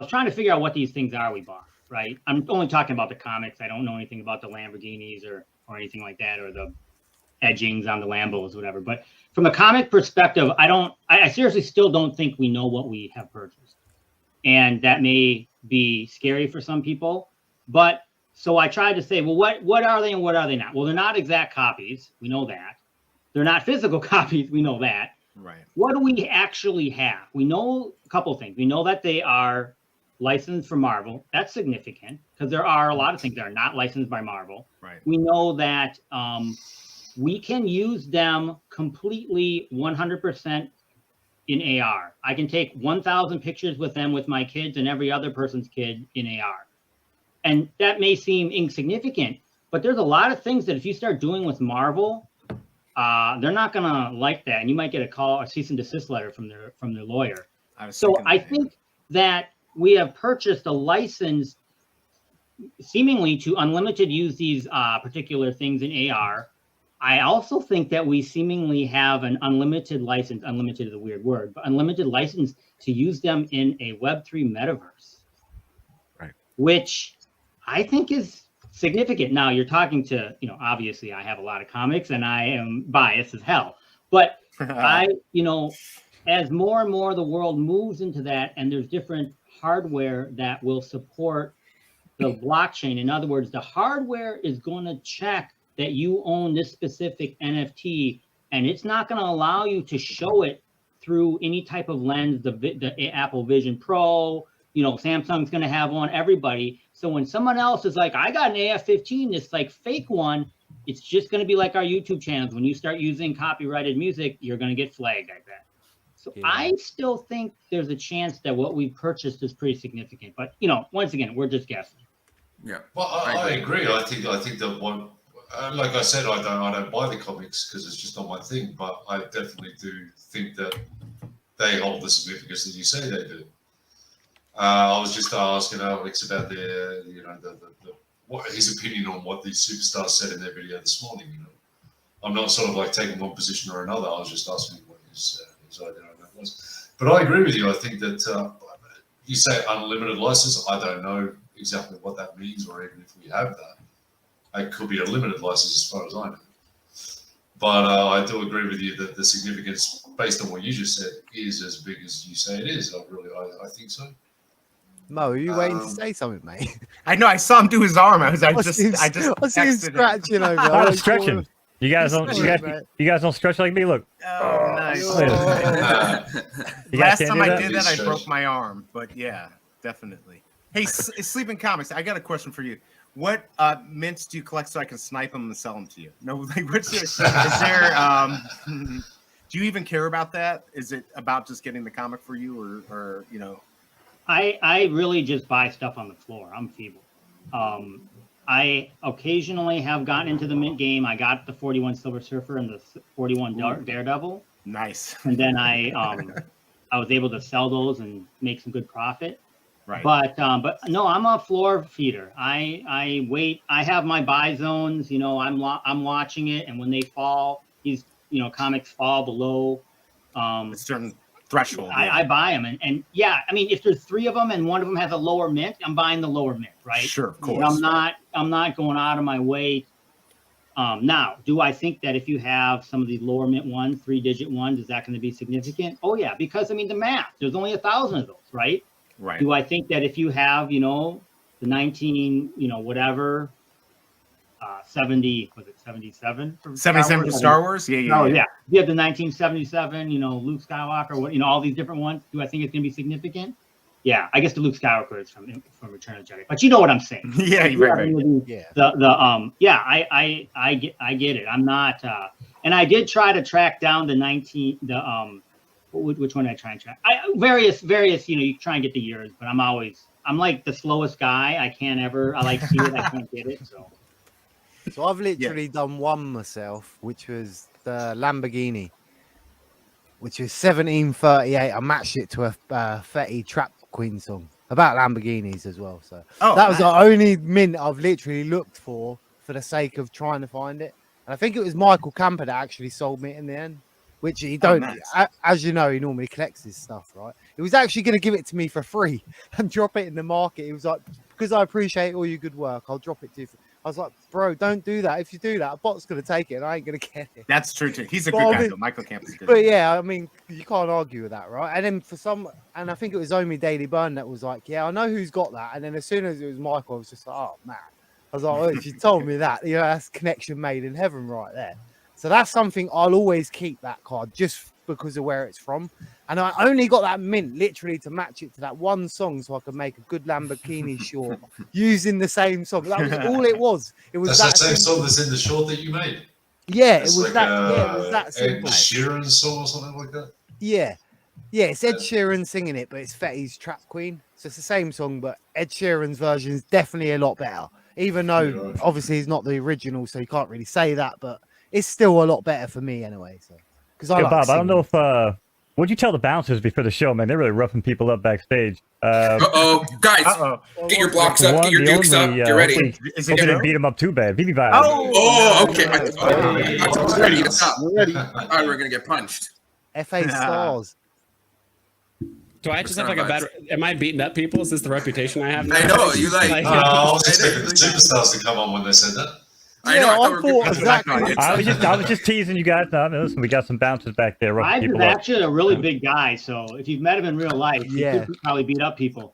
was trying to figure out what these things are we bought, right? I'm only talking about the comics. I don't know anything about the Lamborghinis or anything like that, or the edgings on the Lambos, whatever. But from a comic perspective, I seriously still don't think we know what we have purchased. And that may be scary for some people. But so I tried to say, well, what are they and what are they not? Well, they're not exact copies. We know that. They're not physical copies. We know that. Right. What do we actually have? We know a couple of things. We know that they are licensed for Marvel. That's significant because there are a lot of things that are not licensed by Marvel. Right. We know that we can use them completely 100% in AR. I can take 1,000 pictures with them with my kids and every other person's kid in AR. And that may seem insignificant, but there's a lot of things that if you start doing with Marvel, they're not gonna like that. And you might get a call, a cease and desist letter from their lawyer. So I think that we have purchased a license seemingly to unlimited use these particular things in AR. I also think that we seemingly have an unlimited license, unlimited is a weird word, but unlimited license to use them in a Web3 metaverse. Right. Which I think is significant. Now you're talking to, obviously I have a lot of comics and I am biased as hell, but as more and more the world moves into that and there's different hardware that will support the blockchain. In other words, the hardware is going to check that you own this specific NFT, and it's not going to allow you to show it through any type of lens, the Apple Vision Pro, Samsung's going to have one, everybody. So when someone else is like, I got an AF-15, this like fake one, it's just going to be like our YouTube channels. When you start using copyrighted music, you're going to get flagged, I bet. So yeah. I still think there's a chance that what we've purchased is pretty significant. But, once again, we're just guessing. Yeah. Well, I agree. I think that one, like I said, I don't buy the comics because it's just not my thing. But I definitely do think that they hold the significance that you say they do. I was just asking Alex about what his opinion on what these superstars said in their video this morning. I'm not sort of like taking one position or another. I was just asking what his idea on that was. But I agree with you. I think that you say unlimited license. I don't know exactly what that means, or even if we have that. It could be a limited license as far as I know. But I do agree with you that the significance, based on what you just said, is as big as you say it is. I think so. Mo, are you waiting to say something, mate? I know. I saw him do his arm. I just I see him scratching over. I'm stretching. You guys don't stretch like me. Look. Oh, nice. Last time I did that, I broke my arm. But yeah, definitely. Hey, Sleepyn Comics, I got a question for you. What mints do you collect so I can snipe them and sell them to you? No, like, is there? Do you even care about that? Is it about just getting the comic for you, or I really just buy stuff on the floor. I'm feeble. I occasionally have gotten into the mint game. I got the 41 Silver Surfer and the 41 Daredevil. Nice. And then I was able to sell those and make some good profit. Right. But no, I'm a floor feeder. I wait. I have my buy zones. I'm watching it, and when they fall, these comics fall below a certain threshold. I buy them, and yeah, I mean, if there's 3 of them and one of them has a lower mint, I'm buying the lower mint, right? Sure, of course. I'm not going out of my way. Now, do I think that if you have some of these lower mint ones, 3-digit ones, is that going to be significant? Oh yeah, because I mean the math. There's only 1,000 of those, right? Right. Do I think that if you have, the 19, whatever, 70, was it 77? 77 for Star Wars? Yeah. Oh, yeah. You have the 1977, Luke Skywalker, all these different ones. Do I think it's going to be significant? Yeah, I guess the Luke Skywalker is from Return of the Jedi. But you know what I'm saying. Yeah, right. Yeah. I get it. I'm not, and I did try to track down which one did I try and track? Various, you try and get the years, but I'm like the slowest guy. I like see it, I can't get it. So I've literally done one myself, which was the Lamborghini, which is 1738. I matched it to a Fetty Trap Queen song about Lamborghinis as well. So that was the only mint I've literally looked for the sake of trying to find it. And I think it was Michael Camper that actually sold me it in the end. Which he don't, as you know, he normally collects his stuff, right? He was actually going to give it to me for free and drop it in the market. He was like, because I appreciate all your good work, I'll drop it to you. I was like, bro, don't do that. If you do that, a bot's going to take it and I ain't going to get it. That's true too. He's a But good I guy mean- though. Michael Camp is good. But yeah, I mean, you can't argue with that, right? And then for some, and I think it was Omi Daily Burn that was like, yeah, I know who's got that. And then as soon as it was Michael, I was just like, oh man. I was like, well, if you told me that, you know, that's connection made in heaven right there. So that's something I'll always keep, that card, just because of where it's from. And I only got that mint literally to match it to that one song so I could make a good Lamborghini short using the same song. That was all it was. It was That's that the same simple. song that's in the short that you made. Yeah, it It's was like that. Yeah, it was that Ed simple. Sheeran song or something like that. Yeah. Yeah, it's Ed Sheeran singing it, but it's Fetty's Trap Queen. So it's the same song, but Ed Sheeran's version is definitely a lot better. Even though Yeah, right. obviously he's not the original, so you can't really say that, but it's still a lot better for me anyway. So because I Hey, like Bob, I don't know singing. if what'd you tell the bouncers before the show, man? They're really roughing people up backstage. Uh-oh, guys, Uh-oh. get your blocks up, get your dukes up, get ready. Hopefully, Is hopefully it they Joe? beat him up too bad. Vivi vibe. Oh, okay. I was ready. It's up. Ready. I thought we were gonna get punched. FA Stars. Do I just have like a bad? Am I beating up people? Is this the reputation I have now? I know you like. I was expecting the superstars to come on when they said that. I know. Yeah, I thought we I were thought good. exactly. I was just teasing you guys. Listen, we got some bouncers back there roughing Ives is people up. actually a really big guy, so if you've met him in real life, Yeah. he could probably beat up people.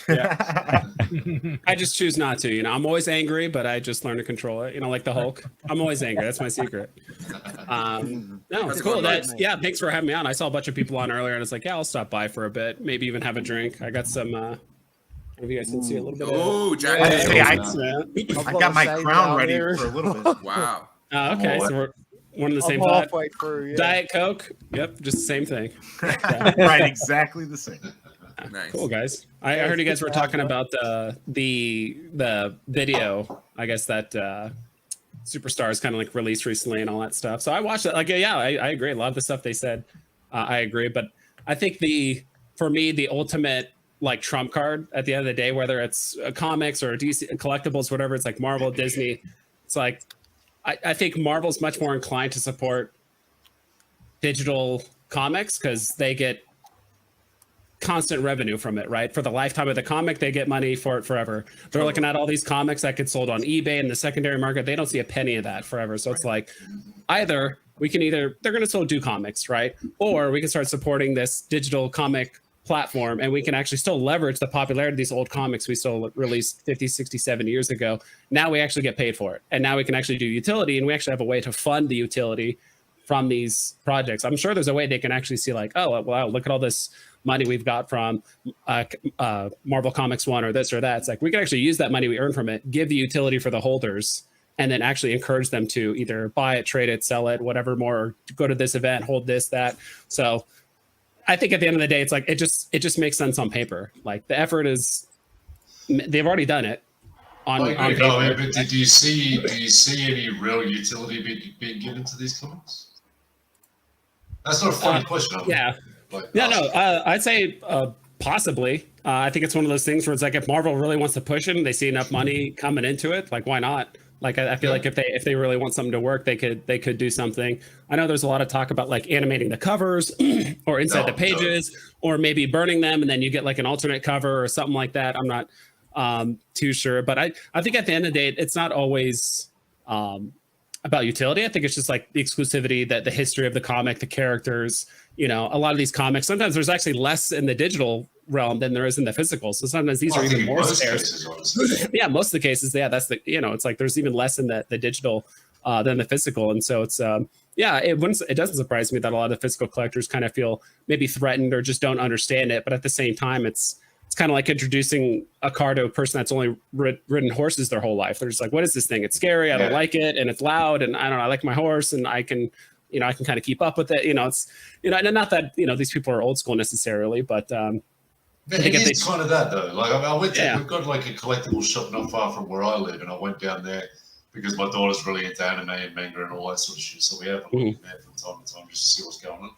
I just choose not to. You know, I'm always angry, but I just learn to control it. You know, like the Hulk. I'm always angry. That's my secret. No, it's cool. That's yeah. Thanks for having me on. I saw a bunch of people on earlier, and it's like, yeah, I'll stop by for a bit. Maybe even have a drink. I got some. If you guys can see a little bit. Oh, Jack. Hey, I I've got my to say crown down ready here- for a little bit. Wow. Okay, so we're one in the I'm same pot. halfway through. Yeah. Diet Coke. Yep, just the same thing. Right, exactly the same. Nice. Cool guys. I heard you guys were talking about the video. I guess that Superstars kind of like released recently and all that stuff. So I watched it. Like, yeah, I agree. A lot of the stuff they said, I agree. But I think for me, the ultimate like trump card at the end of the day, whether it's comics or DC collectibles, whatever, it's like Marvel, Disney. It's like I think Marvel's much more inclined to support digital comics because they get constant revenue from it, right? For the lifetime of the comic, they get money for it forever. They're looking at all these comics that get sold on eBay and the secondary market. They don't see a penny of that forever. So it's like they're going to still do comics, right? Or we can start supporting this digital comic platform and we can actually still leverage the popularity of these old comics we still released 50, 60, 70 years ago. Now we actually get paid for it. And now we can actually do utility and we actually have a way to fund the utility from these projects. I'm sure there's a way they can actually see like, oh, wow, look at all this money we've got from Marvel Comics 1 or this or that. It's like we can actually use that money we earn from it, give the utility for the holders, and then actually encourage them to either buy it, trade it, sell it, whatever more, or go to this event, hold this, that. So I think at the end of the day, it's like it just makes sense on paper. Like the effort is, they've already done it. On I paper. agree, but do you see any real utility being given to these comics? That's not a funny question. Yeah. I'd say possibly. I think it's one of those things where it's like if Marvel really wants to push it and they see enough money coming into it, like why not? Like I feel like if they really want something to work, they could do something. I know there's a lot of talk about like animating the covers or inside the pages, or maybe burning them and then you get like an alternate cover or something like that. I'm not too sure, but I think at the end of the day, it's not always about utility. I think it's just like the exclusivity, that the history of the comic, the characters. You know, a lot of these comics, sometimes there's actually less in the digital realm than there is in the physical. So sometimes these are even more scarce. Yeah, most of the cases, yeah, that's it's like there's even less in the digital than the physical. And so it's it doesn't surprise me that a lot of the physical collectors kind of feel maybe threatened or just don't understand it. But at the same time, it's kind of like introducing a car to a person that's only ridden horses their whole life. They're just like, what is this thing? It's scary. I don't like it. And it's loud. And I don't know, I like my horse and I can kind of keep up with it. It's, not that, these people are old school necessarily, but it is kind of that though. Like I went to, we've got like a collectible shop not far from where I live, and I went down there because my daughter's really into anime and manga and all that sort of shit. So we have a look in there from time to time just to see what's going on.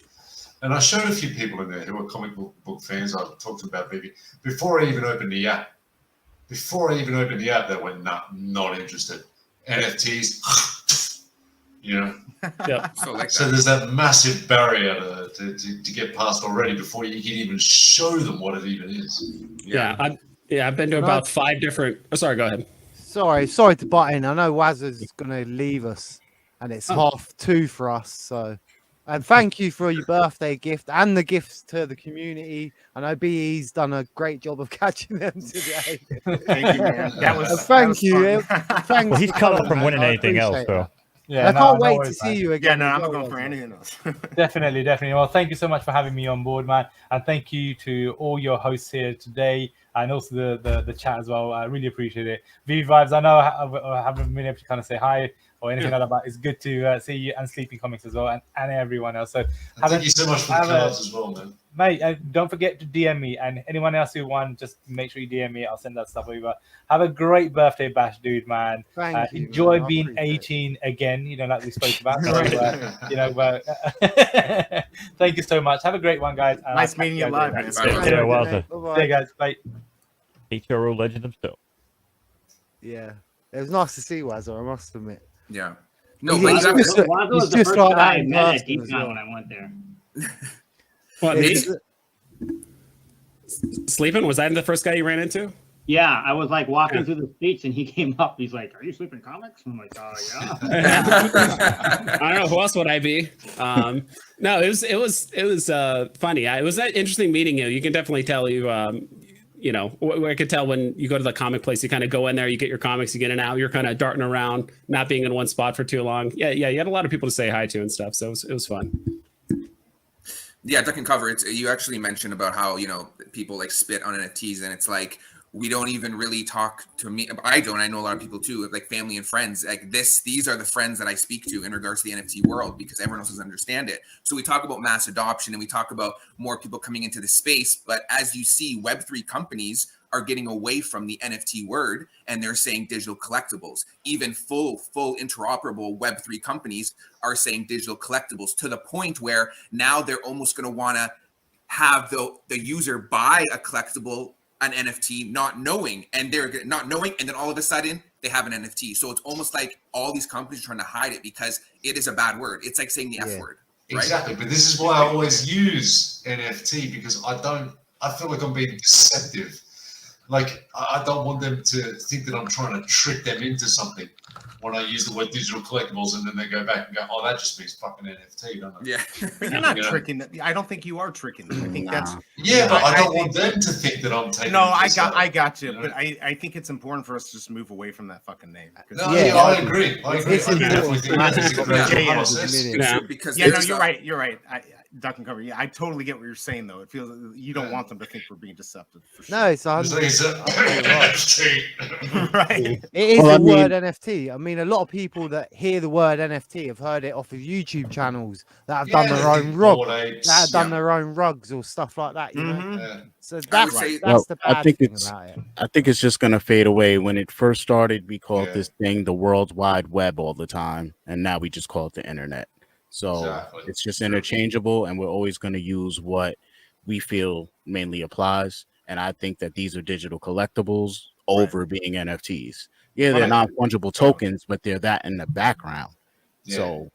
And I showed a few people in there who are comic book fans. I talked about Veve before I even opened the app. They went, nah, not interested. NFTs, You know, Yep. So like so that. there's that massive barrier to get past already before you can even show them what it even is. Yeah. I've been to about 5 different. Oh, sorry. Go ahead. Sorry to butt in. I know Wazza's gonna leave us, and it's 2:30 for us. So, and thank you for your birthday gift and the gifts to the community. I know BE's done a great job of catching them today. Thank you, man. That was Thank you. fun. Thanks Well, he's for coming coming, from man. winning I anything else, appreciate so. that. Yeah, I can't no wait to worries, see man. you Yeah, again. no, as I'm well, going for Wazza. anything else. Definitely. Well, thank you so much for having me on board, man, and thank you to all your hosts here today, and also the chat as well. I really appreciate it. V vibes. I know I haven't been able to kind of say hi or anything like that, but it's good to see you and Sleepy Comics as well, and everyone else. So And thank you so much for the cards as well, man. mate, don't forget to DM me, and anyone else who wants, just make sure you DM me. I'll send that stuff over. Have a great birthday bash, dude, man. Thank you. Enjoy man. I being appreciate it. 18 again, like we spoke about. So, Right. Thank you so much. Have a great one, guys. and Nice I'll catch meeting you guys live, later. man. Bye. Yeah, well done. Bye-bye. See you guys. Bye. HRO legend himself. Yeah, it was nice to see Wazza, I must admit. Yeah. No, He's but you just- have just- to, Wazo he's was the just first like guy that I in met at person as DCon well. when I went there. What, me? It's- Sleeping? Was I the first guy you ran into? Yeah, I was like walking through the streets and he came up. He's like, "Are you Sleeping Comics?" I'm like, yeah. I don't know who else would I be. No, it was funny. It was that interesting meeting you. You can definitely tell where I could tell when you go to the comic place, you kind of go in there, you get your comics, you get in and out, you're kind of darting around, not being in one spot for too long. Yeah, you had a lot of people to say hi to and stuff, so it was fun. yeah, Duck and Cover. You actually mentioned about how people like spit on NFTs, and it's like we don't even really talk to me. I don't. I know a lot of people too, like family and friends. Like these are the friends that I speak to in regards to the NFT world because everyone else doesn't understand it. So we talk about mass adoption and we talk about more people coming into the space. But as you see, Web3 companies are getting away from the NFT word and they're saying digital collectibles. Even full interoperable Web3 companies are saying digital collectibles to the point where now they're almost going to want to have the user buy a collectible, an NFT, not knowing, and then all of a sudden they have an NFT. So it's almost like all these companies are trying to hide it because it is a bad word. It's like saying the F word. Right? Exactly, but this is why I always use NFT because I feel like I'm being deceptive. Like I don't want them to think that I'm trying to trick them into something when I use the word digital collectibles, and then they go back and go, "Oh, that just means fucking NFT," don't they? Yeah. But you're not Yeah. tricking them. I don't think you are tricking them. I think that's Yeah, but I don't think- want them to think that I'm taking. no. I this out, got you. know? But I think it's important for us to just move away from that fucking name. 'Cause- No, Yeah, yeah, I agree. it's I definitely think that is a important. great Yeah. process. Yeah. Because Yeah, no, there's you're a- right. You're right. Duck and Cover. Yeah, I totally get what you're saying, though. It feels you don't want them to think we're being deceptive. For sure. No, it's It's like it's a NFT. right. It is Well, the I mean- word NFT. I mean, a lot of people that hear the word NFT have heard it off of YouTube channels that have done their own rug, that have done their own rugs or stuff like that. You know, Mhm. Yeah. so I would that's say- that's the Well, I bad think thing it's- about it. I think it's just gonna fade away. When it first started, we called Yeah. this thing the World Wide Web all the time, and now we just call it the internet. So Exactly. it's just True. interchangeable, and we're always going to use what we feel mainly applies. And I think that these are digital collectibles over being NFTs. Yeah, they're Right. non-fungible tokens, but they're that in the background. Yeah. So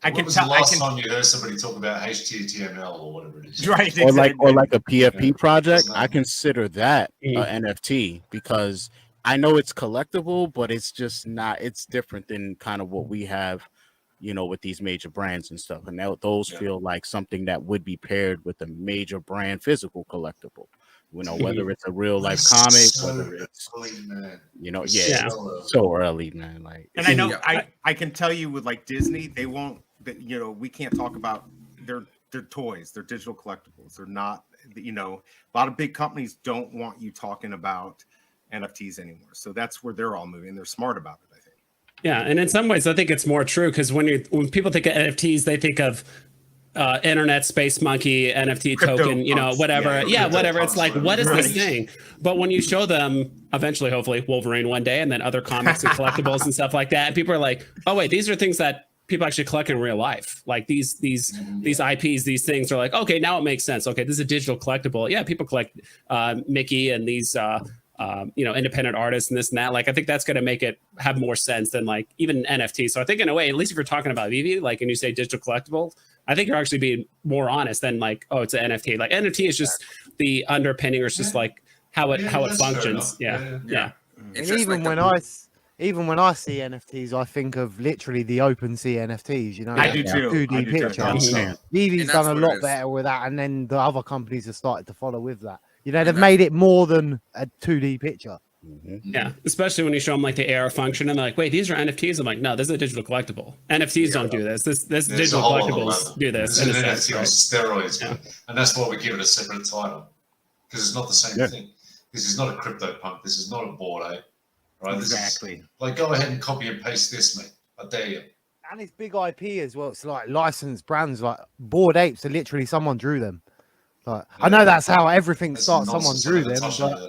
I When can was tell. the I last can. time you heard somebody talk about HTML or whatever it is? Right. or Exactly. like a PFP Yeah. project, Doesn't I matter. consider that Mhm. a NFT because I know it's collectible, but it's just not. It's different than kind of what we have, with these major brands and stuff. And those Yeah. feel like something that would be paired with a major brand physical collectible. Whether it's a real life comic, So whether it's early, man. yeah, Yeah. so early, man. Like, And I know Yeah. I can tell you with like Disney, they won't. We can't talk about their toys, their digital collectibles. They're not. A lot of big companies don't want you talking about NFTs anymore. So that's where they're all moving. They're smart about it, I think. Yeah, and in some ways, I think it's more true because when people think of NFTs, they think of internet space monkey NFT Crypto token, punks. whatever. Yeah, Yeah, crypto whatever. It's punks, like, what is this right. thing? But when you show them, eventually, hopefully, Wolverine one day, and then other comics and collectibles and stuff like that, and people are like, oh wait, these are things that people actually collect in real life. Like these IPs, these things are like, okay, now it makes sense. Okay, this is a digital collectible. Yeah, people collect Mickey and these independent artists and this and that. Like, I think that's going to make it have more sense than like even NFT. So I think in a way, at least if you're talking about Veve, like, and you say digital collectible, I think you're actually being more honest than like, oh, it's an NFT. Like NFT is just the underpinning, or it's just like how it functions. Yeah. And even when I see NFTs, I think of literally the OpenSea NFTs. You know, I do too. 2D picture. Veve's done a lot better with that, and then the other companies have started to follow with that. You know, they've made it more than a 2D picture. Yeah, especially when you show them like the AR function, and they're like, "Wait, these are NFTs." I'm like, "No, this is a digital collectible. NFTs don't do this. This digital collectibles do this." It's an NFT on steroids, and that's why we give it a separate title, because it's not the same thing. This is not a crypto punk. This is not a board ape. Right? Exactly. This is, like, go ahead and copy and paste this, mate. I dare you. And it's big IP as well. It's like licensed brands, like Bored Apes are literally someone drew them. Like, I know that's how everything starts. Someone drew them, but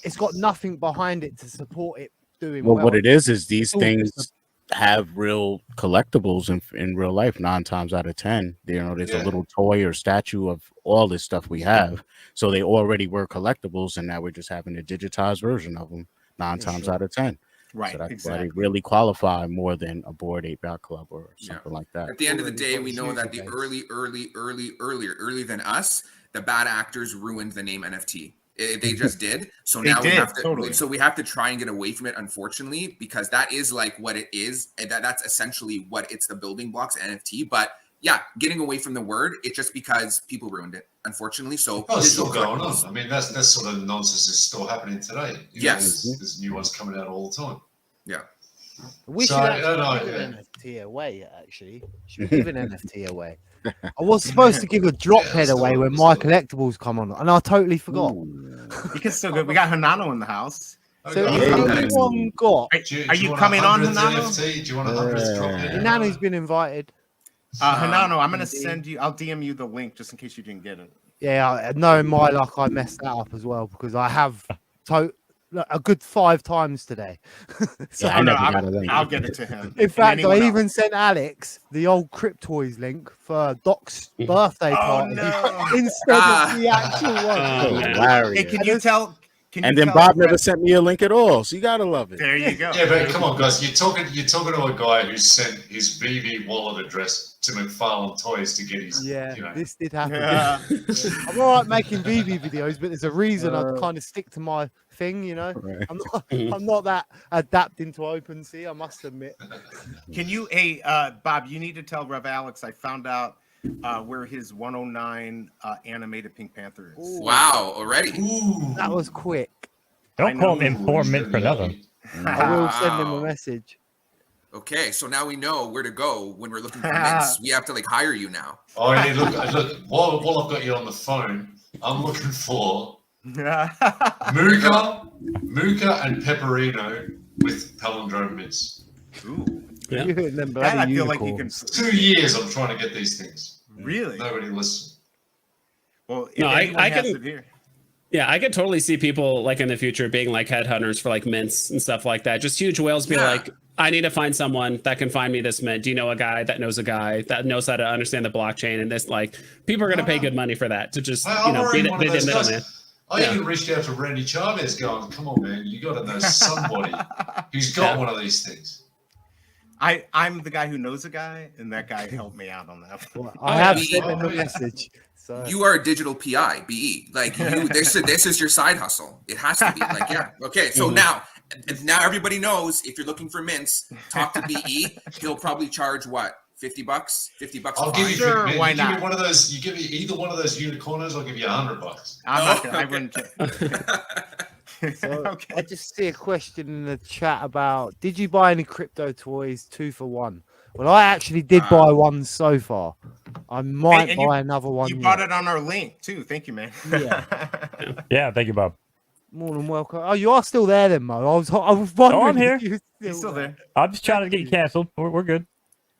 it's got nothing behind it to support it doing well. Well, what it is these things have real collectibles in real life. 9 times out of 10, there's a little toy or statue of all this stuff we have. So they already were collectibles, and now we're just having a digitized version of them 9 times out of 10. Right, so that's why they really qualify more than a Bored Ape Yacht Club or something like that. At the end of the day, we know that the earlier than us, the bad actors ruined the name NFT. They just did. So now we have to. Totally. So we have to try and get away from it, unfortunately, because that is like what it is, and that's essentially what it's the building blocks NFT. But yeah, getting away from the word, it's just because people ruined it, unfortunately. So it's still going on. I mean, that sort of nonsense is still happening today. There's new ones coming out all the time. Yeah. We should actually give an NFT away. Actually, should we give an NFT away? I was supposed to give a drop head away when my collectibles come on, and I totally forgot. You can still go. We got Hanano in the house. So anyone got? Are you coming on, Hanano? Do you want a 100th drop head? Hanano's been invited. Hanano, I'm gonna send you. I'll DM you the link just in case you didn't get it. Yeah, knowing my luck, I messed that up as well because I have a good 5 times today. So I'll get it to him. In fact, I even sent Alex the old Cryptoys link for Doc's birthday party instead of the actual one. Hey, can you tell? And then Bob never sent me a link at all, so you gotta love it. There you go. Yeah, but come on, guys, you're talking to a guy who sent his Veve wallet address to McFalane Toys to get his. This did happen. Yeah. I'm all right making Veve videos, but there's a reason I kind of stick to my thing, you know. Right. I'm not that adapting to OpenSea, I must admit. Can you, Bob? You need to tell Rev Alex. I found out where his 109 animated Pink Panther is. Ooh. Wow, already. Ooh. That was quick. Don't call him informant for nothing. I will send him a message. Okay, so now we know where to go when we're looking for mints. We have to like hire you now. Oh, yeah, look. While I've got you on the phone, I'm looking for Mooka and Pepperino with palindrome mints. Ooh. Yeah. I feel like you can. 2 years I'm trying to get these things. Really? Nobody listens. Well, no, I can. Yeah, I could totally see people like in the future being like headhunters for like mints and stuff like that. Just huge whales be like, I need to find someone that can find me this mint. Do you know a guy that knows how to understand the blockchain? And this, like, people are going to pay good money for that to just, be the middleman. I even reached out to Randy Chavez going, come on, man, you got to know somebody who's got one of these things. I'm the guy who knows a guy, and that guy helped me out on that. Well, I have sent him a message. So. You are a digital PI, BE. Like this is your side hustle. It has to be. Like, yeah. Okay. So now everybody knows if you're looking for mints, talk to BE. He'll probably charge what? $50? $50. I'll give you. Sure, man, why you not? Give me one of those. You give me either one of those unicorns. I'll give you $100. I wouldn't. So okay. I just see a question in the chat about: did you buy any crypto toys 2 for 1? Well, I actually did buy one so far. I might buy another one. You bought it on our link too. Thank you, man. Yeah, thank you, Bob. More than welcome. Oh, you are still there then, Mo. I was wondering. Oh, I'm here. You're still there. I'm just trying to get you canceled. We're good.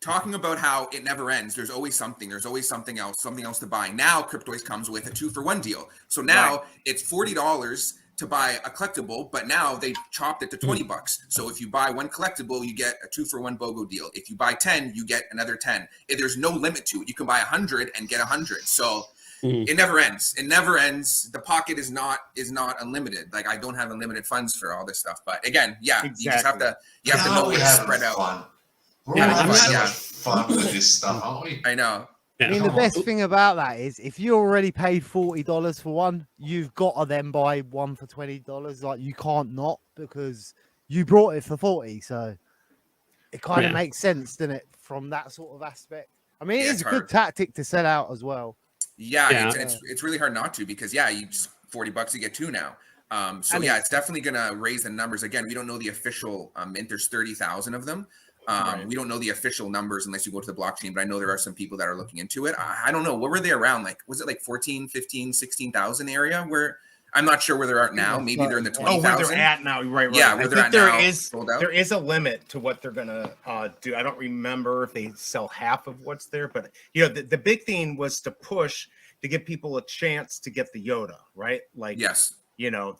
Talking about how it never ends. There's always something. There's always something else to buy. Now, Cryptoys comes with a 2 for 1 deal. So now it's $40 to buy a collectible, but now they chopped it to $20. So if you buy one collectible, you get a 2 for 1 BOGO deal. If you buy 10, you get another 10. There's no limit to it. You can buy 100 and get 100. So it never ends. It never ends. The pocket is not unlimited. Like I don't have unlimited funds for all this stuff. But again, yeah, Exactly. you just have to know where to spread out. Fun. We're Yeah, all having so yeah. much fun with this stuff, aren't we? I know. I mean, the best thing about that is if you already paid $40 for one, you've got to then buy one for $20. Like you can't not, because you brought it for 40. So it kind of makes sense, doesn't it, from that sort of aspect? I mean, it's a good tactic to sell out as well. Yeah. It's really hard not to, because you just $40 you get two now. So it's definitely gonna raise the numbers. Again, we don't know the official mint. There's 30,000 of them. We don't know the official numbers unless you go to the blockchain, but I know there are some people that are looking into it. I don't know. What were they around? Like, was it like 14, 15, 16,000 area where I'm not sure where they're at now. Maybe they're in the 20,000. Oh, where they're at now. Right. Yeah, where they're at now. There is a limit to what they're going to do. I don't remember if they sell half of what's there, but the big thing was to push to give people a chance to get the Yoda, right? Like, yes,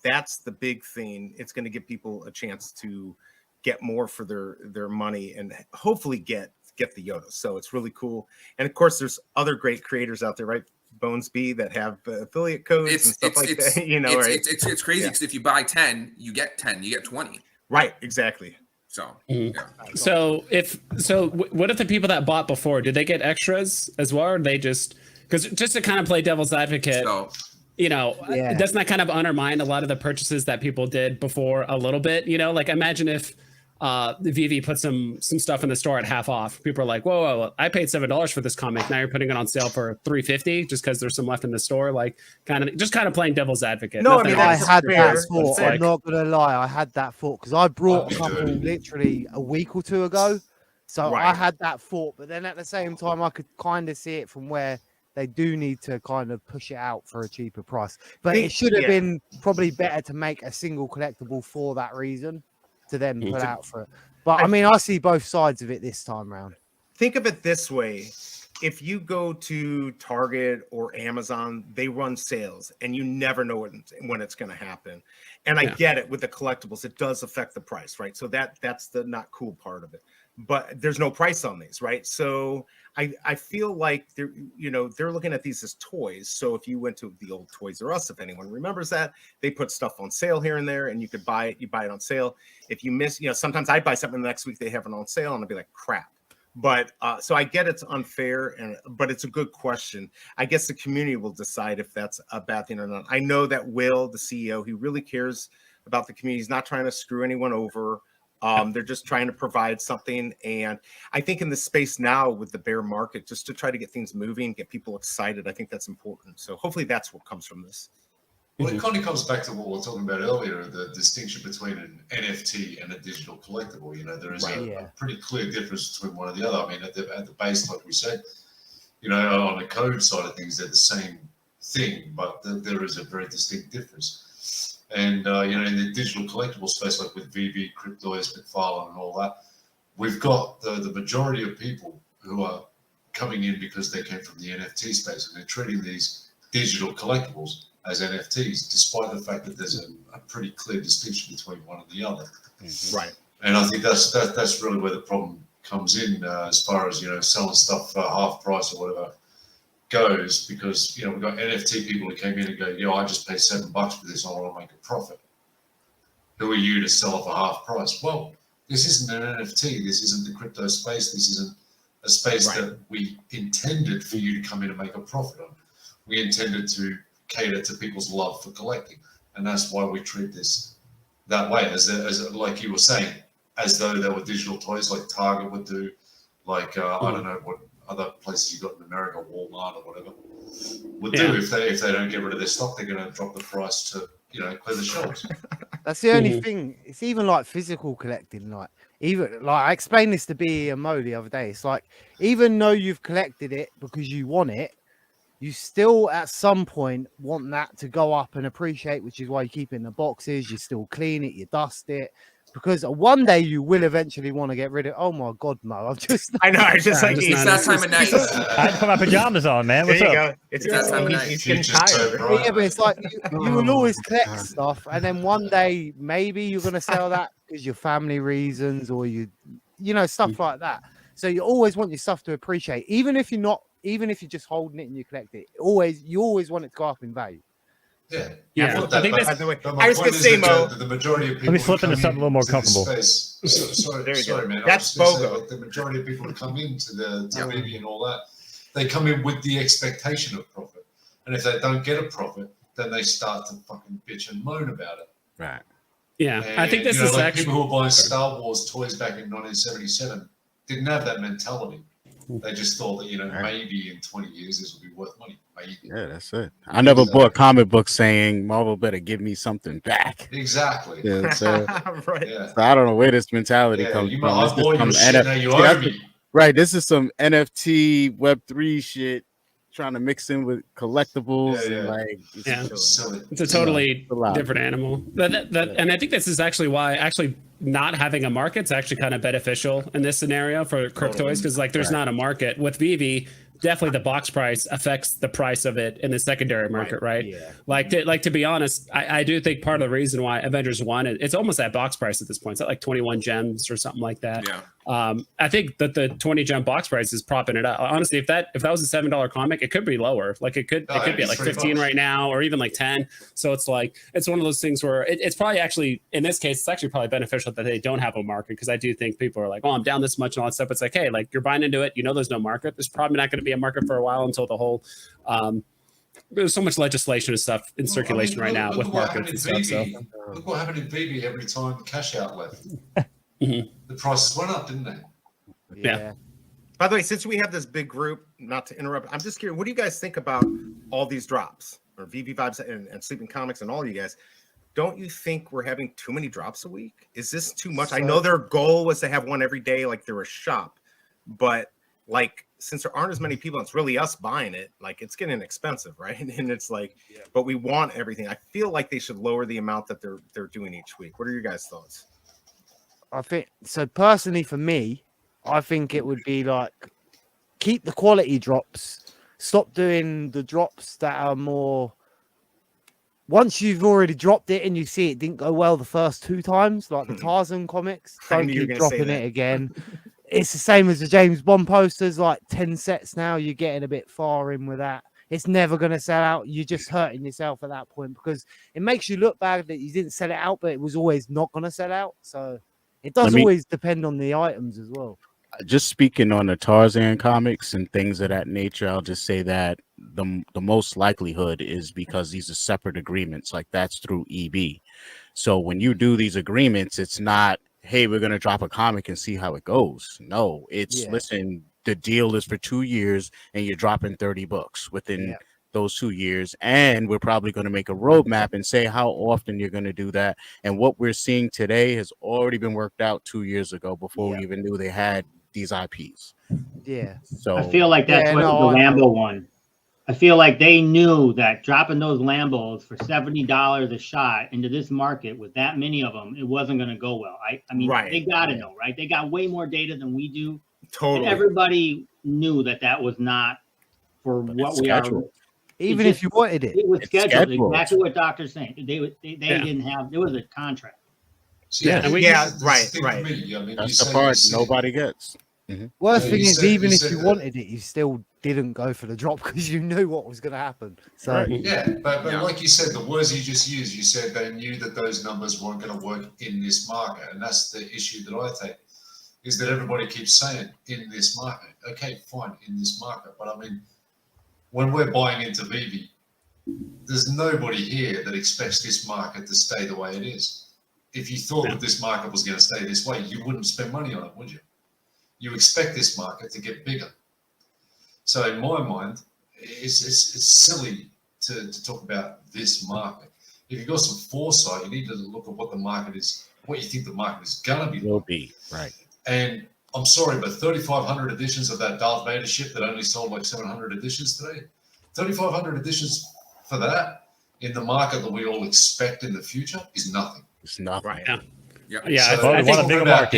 that's the big thing. It's going to give people a chance to get more for their money and hopefully get the Yoda. So it's really cool. And of course, there's other great creators out there, right? Bones B that have affiliate codes and stuff like that. Right? It's crazy because if you buy 10, you get 10, you get 20. Right, exactly. So, what if the people that bought before, did they get extras as well, or they just to kind of play devil's advocate? Doesn't that kind of undermine a lot of the purchases that people did before a little bit? Like imagine if Veve put some stuff in the store at half off. People are like, whoa, I paid $7 for this comic. Now you're putting it on sale for $3.50 just because there's some left in the store. Like kind of playing devil's advocate. No, I had that thought. I'm not gonna lie, I had that thought because I brought a couple literally a week or two ago. So I had that thought, but then at the same time, I could kind of see it from where they do need to kind of push it out for a cheaper price. But it should have been probably better to make a single collectible for that reason to then put out for it. But I mean, I see both sides of it this time around. Think of it this way. If you go to Target or Amazon, they run sales and you never know when it's going to happen. And I get it with the collectibles, it does affect the price, right? So that's the not cool part of it. But there's no price on these, right? So I feel like they're looking at these as toys. So if you went to the old Toys R Us, if anyone remembers that, they put stuff on sale here and there, and you could buy it. You buy it on sale. If you miss, sometimes I buy something the next week they have it on sale, and I'll be like, crap. But so I get it's unfair, but it's a good question. I guess the community will decide if that's a bad thing or not. I know that Will, the CEO, he really cares about the community. He's not trying to screw anyone over. They're just trying to provide something. And I think in the space now with the bear market, just to try to get things moving, get people excited, I think that's important. So hopefully that's what comes from this. Well, it kind of comes back to what we were talking about earlier, the distinction between an NFT and a digital collectible. There is a pretty clear difference between one and the other. I mean, at the base, like we said, on the code side of things, they're the same thing, but there is a very distinct difference. And, in the digital collectible space, like with Veve, cryptoys, mcfalane, and all that, we've got the majority of people who are coming in because they came from the NFT space, and they're treating these digital collectibles as NFTs, despite the fact that there's a pretty clear distinction between one and the other. Right. And I think that's really where the problem comes in as far as, selling stuff for half price or whatever goes, because we've got NFT people who came in and go, I just paid $7 for this, I want to make a profit. Who are you to sell it for half price? Well, this isn't an NFT, this isn't the crypto space, this isn't a space that we intended for you to come in and make a profit on. We intended to cater to people's love for collecting, and that's why we treat this that way, as like you were saying, as though they were digital toys, like Target would do, like I don't know what other places you got in America, Walmart or whatever, would do. If they don't get rid of their stock, they're going to drop the price to clear the shelves. That's the only thing. It's even like physical collecting. Like I explained this to B and Mo the other day. It's like even though you've collected it because you want it, you still at some point want that to go up and appreciate, which is why you keep it in the boxes. You still clean it, you dust it. Because one day you will eventually want to get rid of. Oh my God, Mo! I know. It's just like it's that time of night. I had to put my pajamas on, man. What's up? Go. It's that time of night. He's getting tired. Yeah, but it's like you will always collect stuff, and then one day maybe you're gonna sell that because your family reasons or stuff like that. So you always want your stuff to appreciate, even if you're not even if you're just holding it and you collect it, you always want it to go up in value. Yeah, Yeah, But I think but- that's By the way, but I my was point gonna is say, that Mo. the majority of people. me who slip come into something a little more into this comfortable. space- sorry, There you go. sorry, man. That's I was just gonna say, BOGO. like, the majority of people who come into the Yeah. BB and all that, they come in with the expectation of profit, and if they don't get a profit, then they start to fucking bitch and moan about it. Right. yeah. And, I think this is like actually people who were buying Star Wars toys back in 1977 didn't have that mentality. They just thought that Right. maybe in 20 years this will be worth money. Maybe. Yeah, that's it. I never bought comic books saying Marvel better give me something back. Exactly. Yeah, so, Right. Yeah. so I don't know where this mentality Yeah, comes you from. might, This I is bought some your shit, now you See, that's owe me. right. This is some NFT Web3 shit trying to mix in with collectibles Yeah, and yeah. like Yeah. Silly. It's a totally a lot. different animal. And I think this is actually why actually not having a market's actually kind of beneficial in this scenario for cryptoys, because like there's not a market. With Veve, definitely the box price affects the price of it in the secondary market, right? Yeah. Like to be honest, I do think part of the reason why Avengers 1, it's almost at box price at this point. It's at like 21 gems or something like that. Yeah. I think that the 20 gem box price is propping it up. Honestly, if that was a $7 comic, it could be lower. Like it could be at like 15 right now, or even like 10. So it's like it's one of those things where it's probably actually in this case it's actually probably beneficial that they don't have a market, because I do think people are like, oh, I'm down this much and all that stuff. It's like, hey, like you're buying into it, there's no market. There's probably not going to be a market for a while until the whole there's so much legislation and stuff in circulation right now with markets and stuff. So Look what happened in Veve every time cash out left. Mhm. The prices went up, didn't they? Yeah. By the way, since we have this big group, not to interrupt, I'm just curious, what do you guys think about all these drops, or VV Vibes and Sleeping Comics and all you guys? Don't you think we're having too many drops a week? Is this too much? I know their goal was to have one every day, like they're a shop, but like since there aren't as many people, it's really us buying it. Like it's getting expensive, right? And it's like, but we want everything. I feel like they should lower the amount that they're doing each week. What are your guys' thoughts? I think so. Personally, for me, I think it would be like keep the quality drops. Stop doing the drops that are more. Once you've already dropped it and you see it didn't go well the first 2 times, like the Tarzan comics, I don't knew you were keep gonna say dropping that. it again. It's the same as the James Bond posters, like 10 sets now. You're getting a bit far in with that. It's never going to sell out. You're just hurting yourself at that point, because it makes you look bad that you didn't sell it out, but it was always not going to sell out. So it does always depend on the items as well. Just speaking on the Tarzan comics and things of that nature, I'll just say that the most likelihood is because these are separate agreements, like that's through EB. So when you do these agreements, it's not, hey, we're going to drop a comic and see how it goes. No, it's listen, the deal is for 2 years and you're dropping 30 books within those 2 years. And we're probably going to make a roadmap and say how often you're going to do that. And what we're seeing today has already been worked out 2 years ago before we even knew they had these IPs. Yeah. So I feel like that's what the Lambo one. I feel like they knew that dropping those Lambos for $70 a shot into this market with that many of them, it wasn't going to go well. I mean, they got to know, right? They got way more data than we do. Totally. And everybody knew that that was not for what we are. Even if you wanted it. It was scheduled. Exactly what Doctor's saying. They didn't have, there was a contract. So, right. That's the part nobody gets. Worst thing is, even if you wanted it, you still didn't go for the drop because you knew what was going to happen. So but like you said, the words you just used, you said they knew that those numbers weren't going to work in this market, and that's the issue that I take, is that everybody keeps saying in this market. Okay, fine, in this market, but I mean, when we're buying into Veve, there's nobody here that expects this market to stay the way it is. If you thought that this market was going to stay this way, you wouldn't spend money on it, would you? You expect this market to get bigger. So in my mind, it's silly to talk about this market. If you've got some foresight, you need to look at what the market is, what you think the market is going to be. Will be, right. And I'm sorry, but 3,500 editions of that Darth Vader ship that only sold like 700 editions today, 3,500 editions for that in the market that we all expect in the future is nothing. It's nothing. Right. Yeah, So I want a bigger market.